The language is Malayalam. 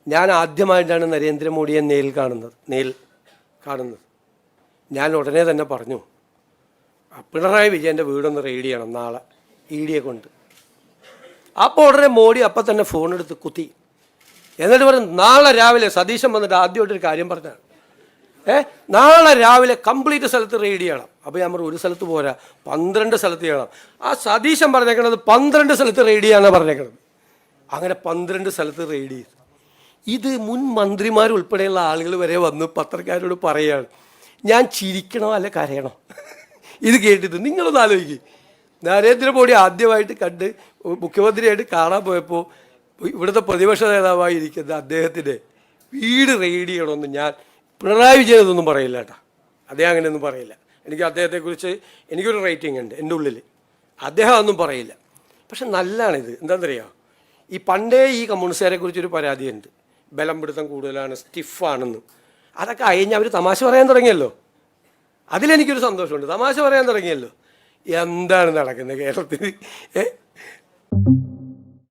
ഞാൻ ആദ്യമായിട്ടാണ് നരേന്ദ്രമോദിയെ നേരിൽ കാണുന്നത്. ഞാൻ ഉടനെ തന്നെ പറഞ്ഞു, പിണറായി വിജയൻ്റെ വീടൊന്ന് റെയ്ഡ് ചെയ്യണം നാളെ ED കൊണ്ട്. അപ്പോൾ ഉടനെ മോഡി അപ്പം തന്നെ ഫോണെടുത്ത് കുത്തി. എന്നിട്ട് പറഞ്ഞു, നാളെ രാവിലെ സതീശൻ വന്നിട്ട് ആദ്യമായിട്ടൊരു കാര്യം പറഞ്ഞാണ്, നാളെ രാവിലെ കംപ്ലീറ്റ് സ്ഥലത്ത് റെയ്ഡ് ചെയ്യണം. അപ്പോൾ ഞാൻ പറഞ്ഞു, ഒരു സ്ഥലത്ത് പോരാ, 12 സ്ഥലത്ത് ചെയ്യണം. ആ സതീശൻ പറഞ്ഞേക്കണത് 12 സ്ഥലത്ത് റെയ്ഡ് ചെയ്യാനാണ് പറഞ്ഞേക്കണത്. അങ്ങനെ 12 സ്ഥലത്ത് റെയ്ഡ് ചെയ്തു. ഇത് മുൻ മന്ത്രിമാരുൾപ്പെടെയുള്ള ആളുകൾ വരെ വന്ന് പത്രക്കാരോട് പറയുകയാണ്. ഞാൻ ചിരിക്കണോ അല്ല കരയണോ ഇത് കേട്ടിട്ട്? നിങ്ങളൊന്ന് ആലോചിക്കും. നരേന്ദ്രമോദി ആദ്യമായിട്ട് കണ്ട് മുഖ്യമന്ത്രിയായിട്ട് കാണാൻ പോയപ്പോൾ ഇവിടുത്തെ പ്രതിപക്ഷ നേതാവായിരിക്കുന്ന അദ്ദേഹത്തിൻ്റെ വീട് റെയ്ഡ് ചെയ്യണമെന്ന് ഞാൻ പിണറായി വിജയൻ ഇതൊന്നും പറയില്ല കേട്ടോ. അദ്ദേഹം അങ്ങനെയൊന്നും പറയില്ല. എനിക്ക് അദ്ദേഹത്തെക്കുറിച്ച് എനിക്കൊരു റേറ്റിംഗ് ഉണ്ട് എൻ്റെ ഉള്ളിൽ. അദ്ദേഹം ഒന്നും പറയില്ല. പക്ഷെ നല്ലതാണിത്. എന്താണെന്നറിയാമോ, ഈ പണ്ടേ ഈ കമ്മ്യൂണിസ്റ്റുകാരെ കുറിച്ചൊരു പരാതിയുണ്ട്, ബലം പിടുത്തം കൂടുതലാണ്, സ്റ്റിഫാണെന്ന്. അതൊക്കെ അയഞ്ഞ് അവർ തമാശ പറയാൻ തുടങ്ങിയല്ലോ. അതിലെനിക്കൊരു സന്തോഷമുണ്ട്. തമാശ പറയാൻ തുടങ്ങിയല്ലോ. എന്താണ് നടക്കുന്നത് കേരളത്തിൽ?